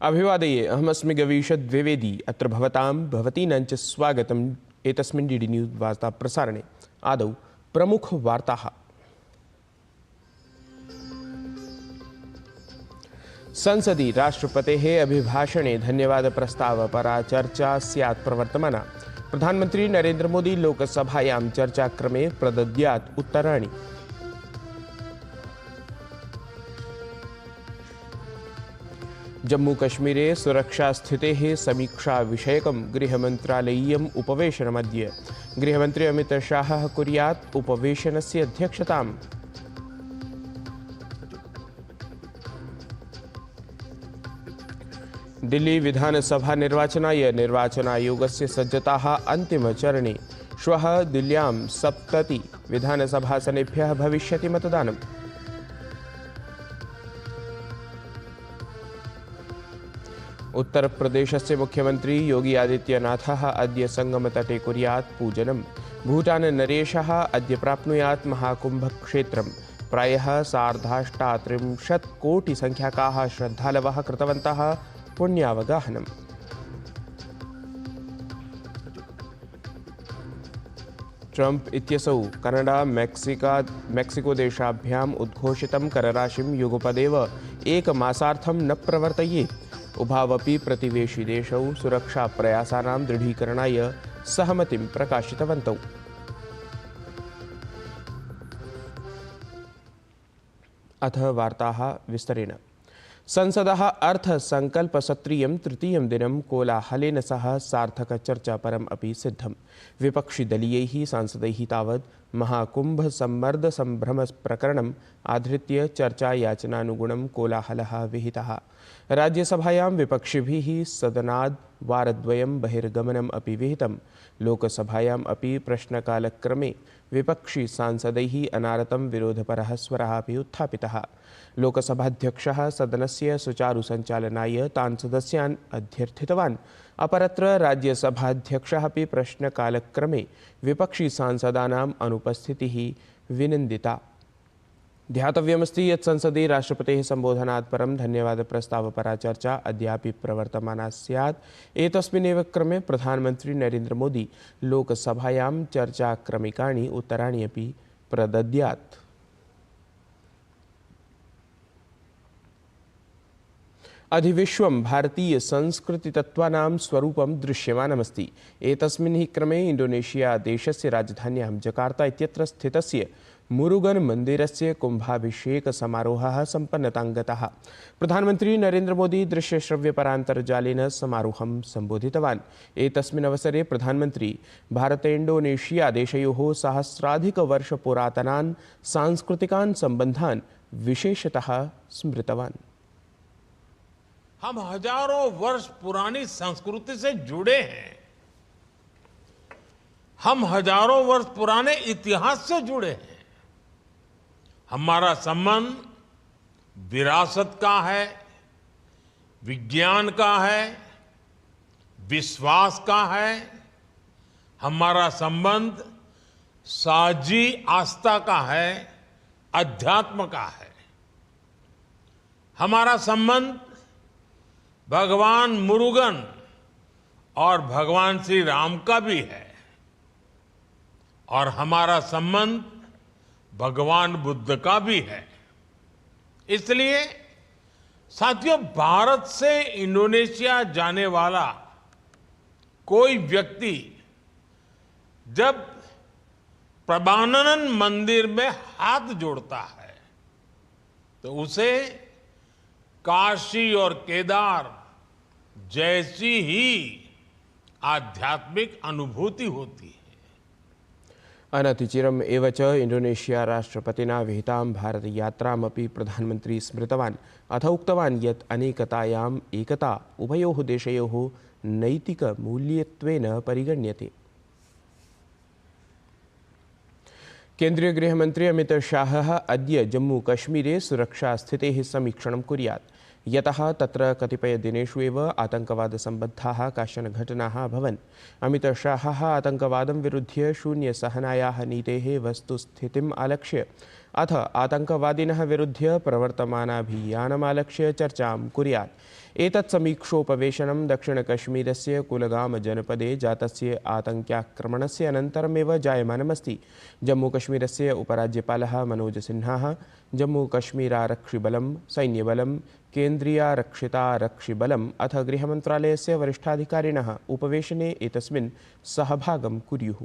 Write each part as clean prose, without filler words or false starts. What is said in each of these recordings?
अभिवादये अहमस्मि गवीश द्विवेदी अत्र भवतां भवतीनां च स्वागतम् एतस्मिन् डीडी न्यूज़ वार्ता प्रसारणे आदौ प्रमुखवार्ताः। संसदि राष्ट्रपतेः अभिभाषणे धन्यवादप्रस्तावपरा चर्चा स्यात् प्रवर्तमाना। प्रधानमन्त्री नरेन्द्र मोदी लोकसभायां चर्चाक्रमे प्रदद्यात् उत्तराणि। जम्मूकश्मीरे सुरक्षास्थितेः समीक्षाविषयकं गृहमन्त्रालयीयम् उपवेशनमद्य। गृहमन्त्री अमितशाहः कुर्यात् उपवेशनस्य अध्यक्षताम्। दिल्ली विधानसभा निर्वाचनाय निर्वाचनायोगस्य सज्जताः अन्तिमचरणे। श्वः दिल्ल्यां 70 विधानसभासनेभ्यः भविष्यति मतदानम्। उत्तरप्रदेशस्य मुख्यमन्त्री योगी आदित्यनाथः अद्य संगमतटे कुर्यात् पूजनम्। भूटान नरेशः अद्य प्राप्नुयात् महाकुम्भक्षेत्रम्। प्रायः 38 कोटिसंख्याकाः श्रद्धालवः कृतवन्तः पुण्यावगाहनम्। ट्रम्प इत्यसौ कनाडा मेक्सिको देशाभ्याम् उद्घोषितं करराशिं युगपदेव एकमासार्थं न प्रवर्तयेत्। उभावपि प्रतिवेशी देशौ सुरक्षाप्रयासानां दृढीकरणाय सहमतिं प्रकाशितवन्तौ। अथ वार्ताः विस्तरेण। संसदः अर्थसङ्कल्पसत्रीयं तृतीयं दिनं कोलाहलेन सह सार्थकचर्चापरम् अपि सिद्धम्। विपक्षिदलीयैः सांसदैः तावत् महाकुम्भसम्मर्दसम्भ्रमप्रकरणम् आधृत्य चर्चायाचनानुगुणं कोलाहलः विहितः। राज्यसभायां विपक्षिभिः सदनाद् वारद्वयं बहिर्गमनम् अपि विहितम्। लोकसभायाम् अपि प्रश्नकालक्रमे विपक्षी सांसदैः अनारतं विरोधपरः स्वरः अपि उत्थापितः। लोकसभाध्यक्षः सदनस्य सुचारुसञ्चालनाय तान् सदस्यान् अध्यर्थितवान्। अपरत्र राज्यसभाध्यक्षः अपि प्रश्नकालक्रमे विपक्षी सांसदानाम् अनुपस्थितिः विनिन्दिता। ध्यातव्यमस्ति यत् संसदि राष्ट्रपतेः सम्बोधनात् परं धन्यवादप्रस्तावपरा चर्चा अद्यापि प्रवर्तमाना स्यात्। एतस्मिन्नेव क्रमे प्रधानमन्त्री नरेन्द्र मोदी लोकसभायां चर्चाक्रमिकाणि उत्तराणि अपि प्रदद्यात्। अधिविश्वं भारतीयसंस्कृतितत्त्वानां स्वरूपं दृश्यमानमस्ति। एतस्मिन् हि क्रमे इण्डोनेशिया देशस्य राजधान्यां जकार्ता इत्यत्र स्थितस्य मुरुगन मन्दिरस्य कुम्भाभिषेकसमारोहः सम्पन्नतां गतः। प्रधानमन्त्री नरेन्द्र मोदी दृश्यश्रव्यपरान्तर्जालेन समारोहं सम्बोधितवान्। एतस्मिन् अवसरे प्रधानमन्त्री भारत-इण्डोनेशिया देशयोः सहस्राधिकवर्षपुरातनान् सांस्कृतिकान् सम्बन्धान् विशेषतः स्मृतवान्। हम हजारों वर्ष पुरानी संस्कृति से जुड़े हैं। हम हजारों वर्ष पुराने इतिहास से जुड़े हैं। हमारा संबंध विरासत का है, विज्ञान का है, विश्वास का है। हमारा संबंध साझी आस्था का है, अध्यात्म का है। हमारा संबंध भगवान मुरुगन और भगवान श्री राम का भी है। और हमारा संबंध भगवान बुद्ध का भी है। इसलिए साथियों, भारत से इंडोनेशिया जाने वाला कोई व्यक्ति जब प्रभानन मंदिर में हाथ जोड़ता है तो उसे काशी और केदार जैसी ही आध्यात्मिक अनुभूति होती है। अनतिचिरम् एव च इण्डोनेशिया राष्ट्रपतिना विहितां भारतयात्रामपि प्रधानमन्त्री स्मृतवान्। अथ उक्तवान् यत् अनेकतायाम् एकता उभयोः देशयोः नैतिकमूल्यत्वेन परिगण्यते। केन्द्रीय गृहमन्त्री अमितशाहः अद्य जम्मूकश्मीरे सुरक्षास्थितेः समीक्षणं कुर्यात्। यतः तत्र कतिपयदिनेषु एव आतङ्कवादसम्बद्धाः काश्चन घटनाः अभवन्। अमितशाहः आतङ्कवादं विरुध्य शून्यसहनायाः नीतेः वस्तुस्थितिम् आलक्ष्य अथ आतङ्कवादिनः विरुध्य प्रवर्तमानाभियानमालक्ष्य चर्चां कुर्यात्। एतत् समीक्षोपवेशनं दक्षिणकश्मीरस्य कुलगामजनपदे जातस्य आतङ्क्याक्रमणस्य अनन्तरमेव जायमानमस्ति। जम्मूकश्मीरस्य उपराज्यपालः मनोज सिन्हा जम्मूकश्मीरारक्षिबलं, सैन्यबलं, केन्द्रीयारक्षितारक्षिबलम् अथ गृहमन्त्रालयस्य वरिष्ठाधिकारिणः उपवेशने एतस्मिन् सहभागं कुर्युः।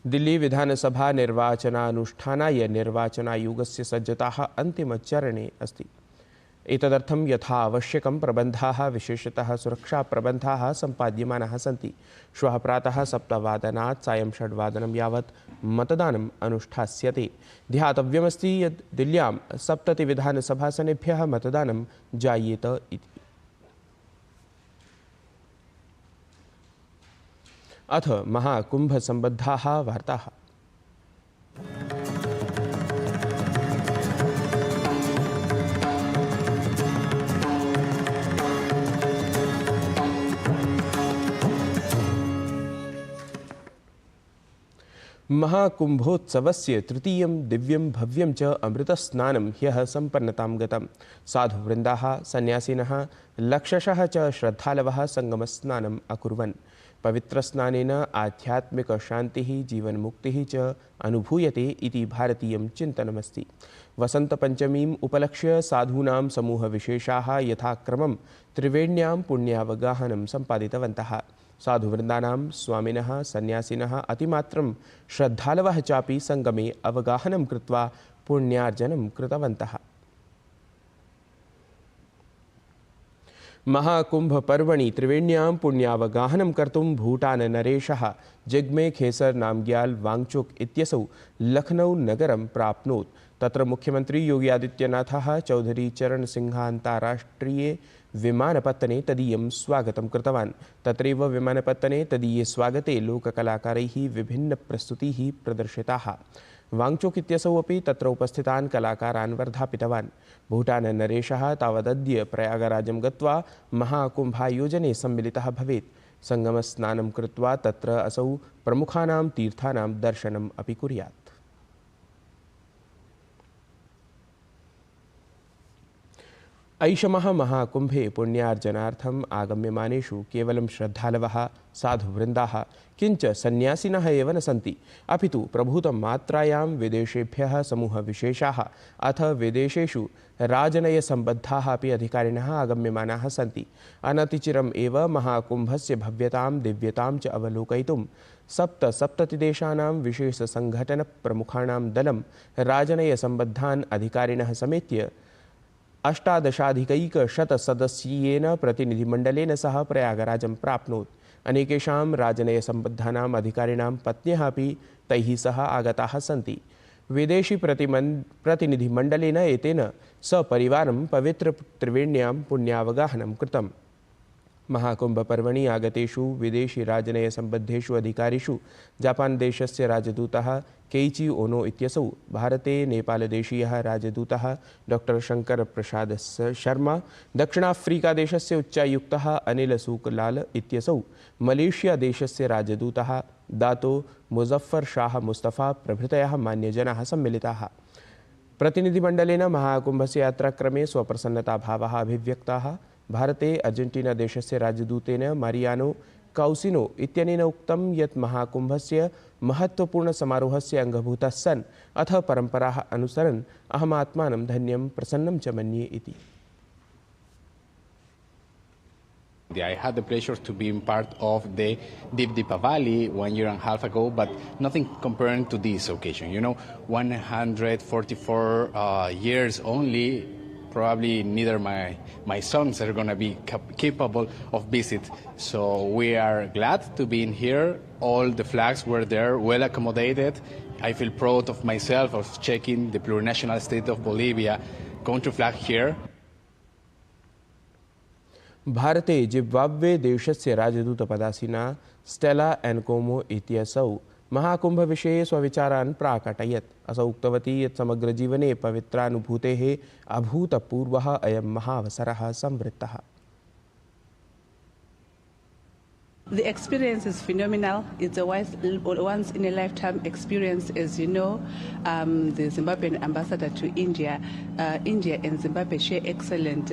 दिल्ली विधानसभा निर्वाचनानुष्ठानाय निर्वाचनायोगस्य सज्जताः अन्तिमचरणे अस्ति। एतदर्थं यथा आवश्यकं प्रबन्धाः, विशेषतः सुरक्षाप्रबन्धाः सम्पाद्यमानाः सन्ति। श्वः प्रातः 7 वादनात् सायं 6 वादनं यावत् मतदानम् अनुष्ठास्यते। ध्यातव्यमस्ति यत् दिल्ल्यां 70 विधानसभासनेभ्यः मतदानं जायेत इति। अथ महाकुम्भसम्बद्धाः वार्ताः। महाकुम्भोत्सवस्य तृतीयं दिव्यं भव्यं च अमृतस्नानं ह्यः सम्पन्नतां गतं। साधुवृन्दाः, सन्यासिनः, लक्षशः च श्रद्धालवः सङ्गमस्नानम् अकुर्वन्। पवित्रस्नानेन आध्यात्मिकशान्तिः, जीवन्मुक्तिः च अनुभूयते इति भारतीयं चिन्तनमस्ति। वसन्तपञ्चमीम् उपलक्ष्य साधूनां समूहविशेषाः यथाक्रमं त्रिवेण्यां पुण्यावगाहनं सम्पादितवन्तः। साधुवृन्दानां, स्वामिनः, सन्यासिनः, अतिमात्रं श्रद्धालवः चापि सङ्गमे अवगाहनं कृत्वा पुण्यार्जनं कृतवन्तः। महाकुम्भपर्वणि त्रिवेण्यां पुण्यावगाहनं कर्तुं भूटाननरेशः जिग्मे खेसर नामग्याल वाङ्गचुक इत्यसौ लखनऊ नगरं प्राप्नोत्। तत्र मुख्यमंत्री योगी आदित्यनाथः चौधरी चरण सिंह अन्ताराष्ट्रिये विमानपत्तने तदीयं स्वागतं कृतवान्। तत्रैव विमानपत्तने तदीये स्वागते लोककलाकारैः विभिन्नप्रस्तुतिः प्रदर्शिताः। वाङ्गचुक इत्यसौ अपि तत्र उपस्थितान् कलाकारान् वर्धापितवान्। भूटाननरेशः तावदद्य प्रयागराजं गत्वा महाकुम्भायोजने सम्मिलितः भवेत्। सङ्गमस्नानं कृत्वा तत्र असौ प्रमुखानां तीर्थानां दर्शनम् अपि कुर्यात्। ऐषमः महाकुम्भे पुण्यार्जनार्थम् आगम्यमानेषु केवलं श्रद्धालवः, साधुवृन्दाः, किञ्च सन्यासिनः एव न सन्ति, अपितु प्रभूतमात्रायां विदेशेभ्यः समूहविशेषाः अथ विदेशेषु राजनयसम्बद्धाः अपि अधिकारिणः आगम्यमानाः सन्ति। अनतिचिरम् एव महाकुम्भस्य भव्यतां, दिव्यतां च अवलोकयितुं 77 देशानां विशेषसङ्घटनप्रमुखाणां दलं राजनयसम्बद्धान् अधिकारिणः समेत्य 18,100 सदस्यीयेन प्रतिनिधिमण्डलेन सह प्रयागराजं प्राप्नोत्। अनेकेषां राजनयसम्बद्धानाम् अधिकारिणां पत्न्यः अपि तैः सह आगताः सन्ति। विदेशी प्रतिनिधिमण्डलेन एतेन सपरिवारं पवित्रत्रिवेण्यां पुण्यावगाहनं कृतम्। महाकुम्भपर्वणि आगतेषु विदेशीराजनयसम्बद्धेषु अधिकारिषु जापानदेशस्य राजदूतः केइची ओनो इत्यसौ, भारते नेपालदेशीयः राजदूतः डॉ शङ्करप्रसाद शर्मा, दक्षिणाफ्रीकादेशस्य उच्चायुक्तः अनिल सुकलाल इत्यसौ, मलेशियादेशस्य राजदूतः दातो मुजफ्फर शाह मुस्तफा प्रभृतयः मान्यजनाः सम्मिलिताः। प्रतिनिधिमण्डलेन महाकुम्भस्य यात्राक्रमे स्वप्रसन्नताभावः अभिव्यक्ताः। भारते अर्जेन्टीना देशस्य राजदूतेन मारियानो काउसिनो इत्यनेन उक्तं यत् महाकुम्भस्य महत्त्वपूर्णसमारोहस्य अङ्गभूतः सन् अथ परम्पराः अनुसरन् अहमात्मानं धन्यं प्रसन्नं च मन्ये इति। I had the pleasure to be part of the Deep Deepavali 1.5 years ago, but nothing comparing to this occasion. You know, 144 years only, probably neither my sons are going to be capable of visit. So we are glad to be in here. All the flags were there, well accommodated. I feel proud of myself of checking the plurinational state of Bolivia country flag here. भारते Zimbabwe देशस्य राजदूतपदासीना Stella एन्कोमो इत्यसौ महाकुम्भविषये स्वविचारान् प्राकटयत्। असौ उक्तवती यत् समग्रजीवने पवित्रानुभूतेः अभूतपूर्वः अयं महावसरः संवृत्तः। The experience is phenomenal. It's a once in a lifetime experience. As you know, the Zimbabwean ambassador to India, India and Zimbabwe share excellent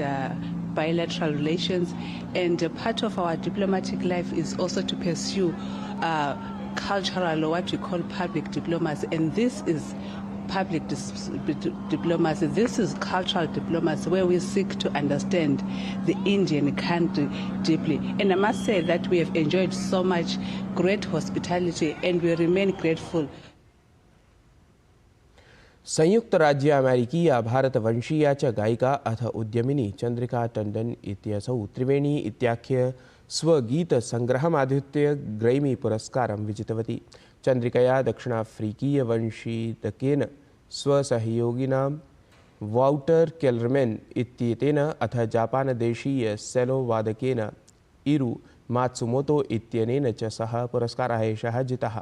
bilateral relations, and part of our diplomatic life is also to pursue cultural, or what we call public diplomacy, and this is public diplomacy. This is cultural diplomacy, where we seek to understand the Indian country deeply. And I must say that we have enjoyed so much great hospitality, and we remain grateful. संयुक्त राज्य अमेरिकीया भारतवंशीया च गायिका अथ उद्यमिनी चंद्रिका टंडन इत्यसौ त्रिवेणी इत्याख्य स्वगीतसङ्ग्रहमाधृत्य Grammy पुरस्कारं विजितवती। चंद्रिकया दक्षिणाफ्रीकीयवंशीदकेन स्वसहयोगिनां Wouter Kellerman इत्येतेन अथ जापानदेशीय सेलो वादकेन इरु Matsumoto इत्यनेन च सह पुरस्कारः एषः जितः।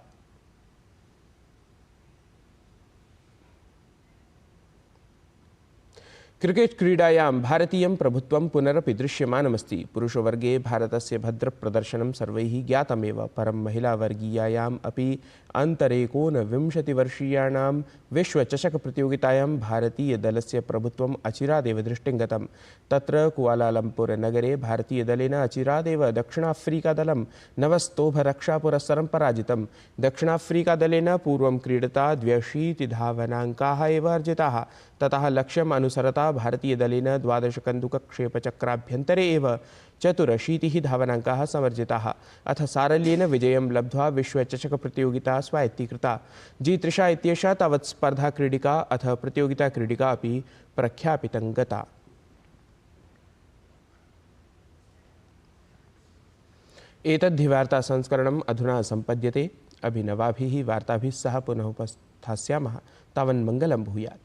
क्रिकेट क्रीडायां भारतीयं प्रभुत्वं पुनरपि दृश्यमानमस्ति। पुरुषवर्गे भारतस्य भद्रप्रदर्शनं सर्वैः ज्ञातमेव, परं महिलावर्गीयायाम् अपि अन्तरेकोनविंशतिवर्षीयाणां विश्वचषकप्रतियोगितायां भारतीयदलस्य प्रभुत्वम् अचिरादेव दृष्टिं गतं। तत्र कुआलालम्पुरनगरे भारतीयदलेन अचिरादेव दक्षिणाफ्रीकादलं 9 स्तोभरक्षापुरस्सरं पराजितं। दक्षिणाफ्रीकादलेन पूर्वं क्रीडता 82 धावनाङ्काः एव अर्जिताः। ततः लक्ष्यम् अनुसरता भारतीयदलेन 12 कन्दुकक्षेपचक्राभ्यन्तरे एव 84 धावनाङ्काः समर्जिताः। अथ सारल्येन विजयं लब्ध्वा विश्वचषकप्रतियोगिता स्वायत्तीकृता। जी3 इत्येषा तावत् स्पर्धाक्रीडिका अथ प्रतियोगिताक्रीडिका अपि प्रख्यापितं गता। एतद्धि वार्तासंस्करणम् अधुना सम्पद्यते। अभिनवाभिः वार्ताभिः सह पुनः उपस्थास्यामः। तावन्मङ्गलं भूयात्।